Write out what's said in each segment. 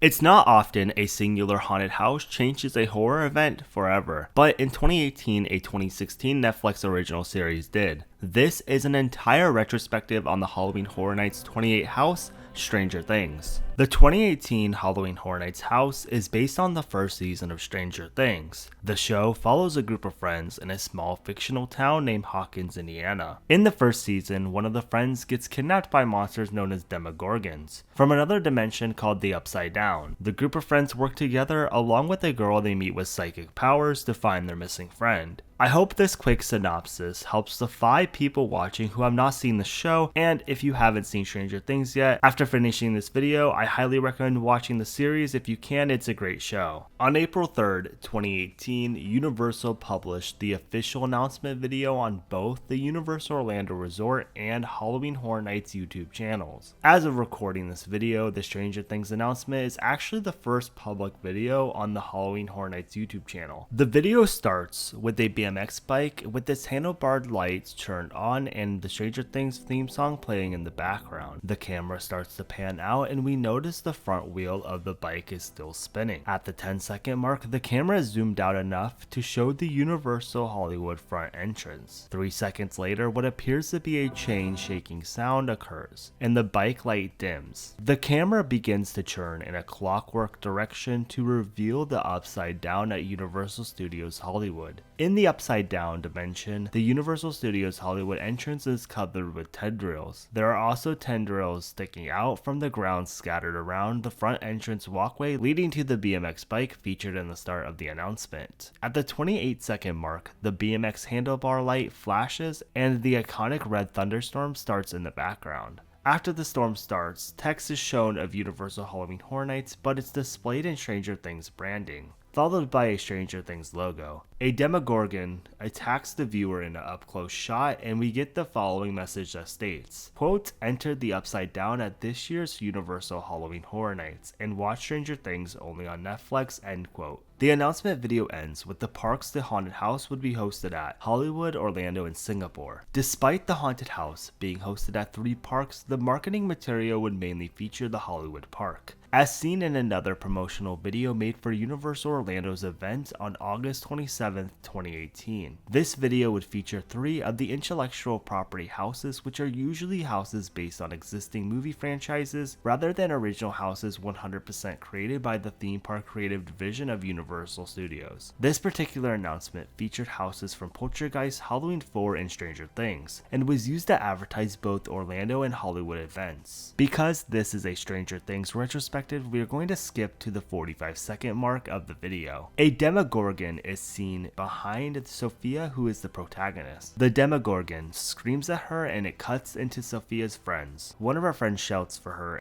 It's not often a singular haunted house changes a horror event forever, but in 2018, a 2016 Netflix original series did. This is an entire retrospective on the Halloween Horror Nights 28 house, Stranger Things. The 2018 Halloween Horror Nights house is based on the first season of Stranger Things. The show follows a group of friends in a small fictional town named Hawkins, Indiana. In the first season, one of the friends gets kidnapped by monsters known as Demogorgons from another dimension called the Upside Down. The group of friends work together along with a girl they meet with psychic powers to find their missing friend. I hope this quick synopsis helps the 5 people watching who have not seen the show, and if you haven't seen Stranger Things yet, after finishing this video, I highly recommend watching the series if you can. It's a great show. On April 3rd, 2018, Universal published the official announcement video on both the Universal Orlando Resort and Halloween Horror Nights YouTube channels. As of recording this video, the Stranger Things announcement is actually the first public video on the Halloween Horror Nights YouTube channel. The video starts with a BMX bike with its handlebar lights turned on and the Stranger Things theme song playing in the background. The camera starts to pan out and we notice the front wheel of the bike is still spinning. At the 10-second mark, the camera is zoomed out enough to show the Universal Hollywood front entrance. 3 seconds later, what appears to be a chain shaking sound occurs and the bike light dims. The camera begins to turn in a clockwork direction to reveal the Upside Down at Universal Studios Hollywood. In the Upside Down dimension, the Universal Studios Hollywood entrance is covered with tendrils. There are also tendrils sticking out from the ground scattered around the front entrance walkway leading to the BMX bike featured in the start of the announcement. At the 28-second mark, the BMX handlebar light flashes and the iconic red thunderstorm starts in the background. After the storm starts, text is shown of Universal Halloween Horror Nights, but it's displayed in Stranger Things branding, followed by a Stranger Things logo. A Demogorgon attacks the viewer in an up-close shot, and we get the following message that states, quote, "Entered the Upside Down at this year's Universal Halloween Horror Nights and watch Stranger Things only on Netflix," end quote. The announcement video ends with the parks the haunted house would be hosted at: Hollywood, Orlando, and Singapore. Despite the haunted house being hosted at 3 parks, the marketing material would mainly feature the Hollywood park, as seen in another promotional video made for Universal Orlando's event on August 27, 2018. This video would feature 3 of the intellectual property houses, which are usually houses based on existing movie franchises rather than original houses 100% created by the theme park creative division of Universal Studios. This particular announcement featured houses from Poltergeist, Halloween 4, and Stranger Things, and was used to advertise both Orlando and Hollywood events. Because this is a Stranger Things retrospective, we are going to skip to the 45-second mark of the video. A Demogorgon is seen behind Sophia, who is the protagonist. The Demogorgon screams at her and it cuts into Sophia's friends. One of her friends shouts for her,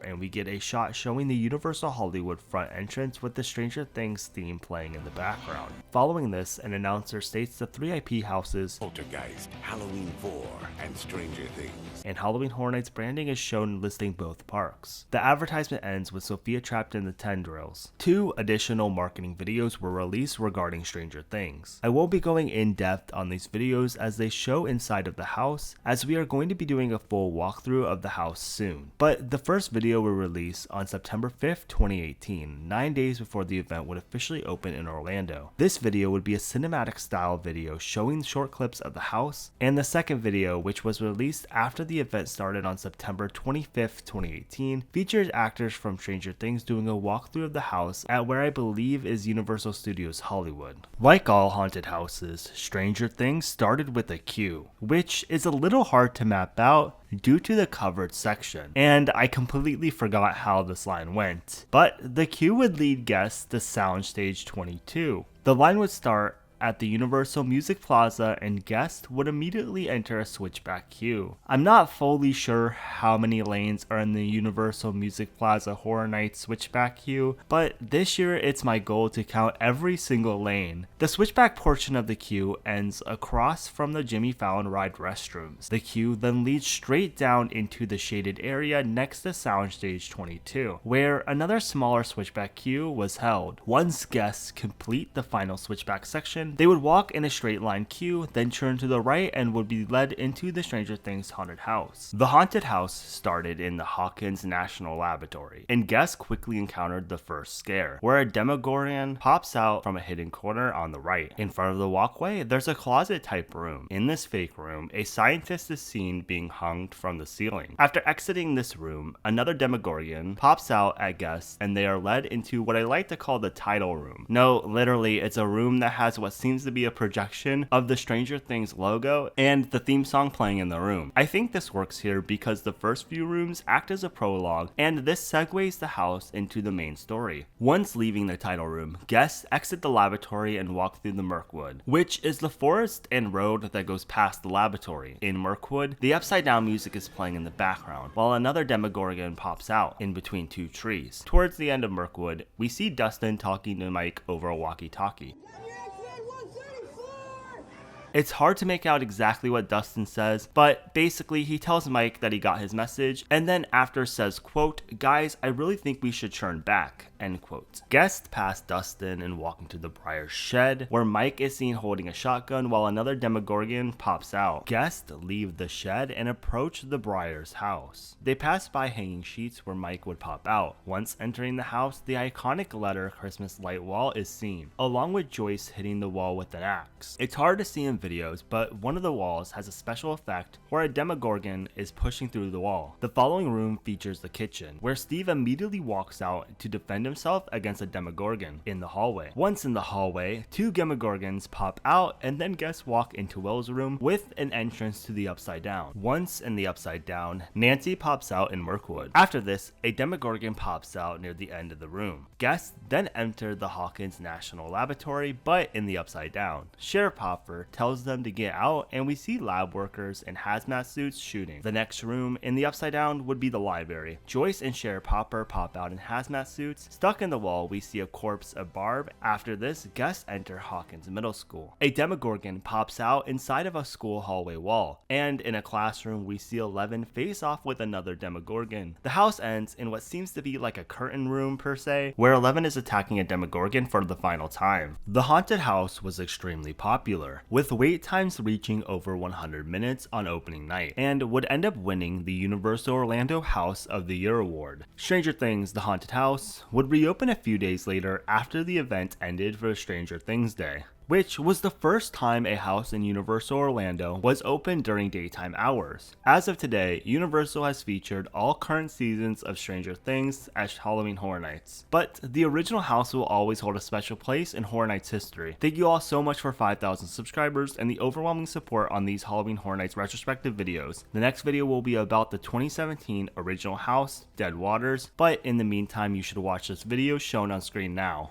and we get a shot showing the Universal Hollywood front entrance with the Stranger Things theme playing in the background. Following this, an announcer states the 3 IP houses, Poltergeist, Halloween 4, and Stranger Things, and Halloween Horror Nights branding is shown listing both parks. The advertisement ends with Sophia trapped in the tendrils. 2 additional marketing videos were released regarding Stranger Things. I won't be going in depth on these videos as they show inside of the house, as we are going to be doing a full walkthrough of the house soon. But the first video will release on September 5th, 2018, 9 days before the event would officially open in Orlando. This video would be a cinematic style video showing short clips of the house, and the second video, which was released after the event started on September 25th, 2018, features actors from Stranger Things doing a walkthrough of the house at where I believe is Universal Studios Hollywood. Like all haunted houses, Stranger Things started with a queue, which is a little hard to map out due to the covered section, and I completely forgot how this line went, but the queue would lead guests to Soundstage 22. The line would start at the Universal Music Plaza and guests would immediately enter a switchback queue. I'm not fully sure how many lanes are in the Universal Music Plaza Horror Nights switchback queue, but this year it's my goal to count every single lane. The switchback portion of the queue ends across from the Jimmy Fallon ride restrooms. The queue then leads straight down into the shaded area next to Soundstage 22, where another smaller switchback queue was held. Once guests complete the final switchback section, then they would walk in a straight line queue, then turn to the right and would be led into the Stranger Things haunted house. The haunted house started in the Hawkins National Laboratory, and guests quickly encountered the first scare, where a Demogorgon pops out from a hidden corner on the right. In front of the walkway, there's a closet type room. In this fake room, a scientist is seen being hung from the ceiling. After exiting this room, another Demogorgon pops out at guests, and they are led into what I like to call the title room. No, literally, it's a room that has what seems to be a projection of the Stranger Things logo and the theme song playing in the room. I think this works here because the first few rooms act as a prologue, and this segues the house into the main story. Once leaving the title room, guests exit the laboratory and walk through the Mirkwood, which is the forest and road that goes past the laboratory. In Mirkwood, the upside down music is playing in the background, while another Demogorgon pops out in between two trees. Towards the end of Mirkwood, we see Dustin talking to Mike over a walkie-talkie. It's hard to make out exactly what Dustin says, but basically he tells Mike that he got his message, and then after says, quote, "Guys, I really think we should turn back," end quote. Guests pass Dustin and walk into the Briar's shed, where Mike is seen holding a shotgun while another Demogorgon pops out. Guests leave the shed and approach the Briar's house. They pass by hanging sheets where Mike would pop out. Once entering the house, the iconic letter Christmas light wall is seen, along with Joyce hitting the wall with an axe. It's hard to see in videos, but one of the walls has a special effect where a Demogorgon is pushing through the wall. The following room features the kitchen, where Steve immediately walks out to defend himself against a Demogorgon in the hallway. Once in the hallway, two Demogorgons pop out, and then guests walk into Will's room with an entrance to the Upside Down. Once in the Upside Down, Nancy pops out in Mirkwood. After this, a Demogorgon pops out near the end of the room. Guests then enter the Hawkins National Laboratory, but in the Upside Down. Sheriff Hopper tells them to get out, and we see lab workers in hazmat suits shooting. The next room in the Upside Down would be the library. Joyce and Sheriff Hopper pop out in hazmat suits. Stuck in the wall, we see a corpse of Barb. After this, guests enter Hawkins Middle School. A Demogorgon pops out inside of a school hallway wall, and in a classroom, we see 11 face off with another Demogorgon. The house ends in what seems to be like a curtain room per se, where 11 is attacking a Demogorgon for the final time. The haunted house was extremely popular, with wait times reaching over 100 minutes on opening night, and would end up winning the Universal Orlando House of the Year award. Stranger Things: The Haunted House would reopen a few days later after the event ended for Stranger Things Day, which was the first time a house in Universal Orlando was open during daytime hours. As of today, Universal has featured all current seasons of Stranger Things as Halloween Horror Nights, but the original house will always hold a special place in Horror Nights history. Thank you all so much for 5,000 subscribers and the overwhelming support on these Halloween Horror Nights retrospective videos. The next video will be about the 2017 original house, Dead Waters, but in the meantime you should watch this video shown on screen now.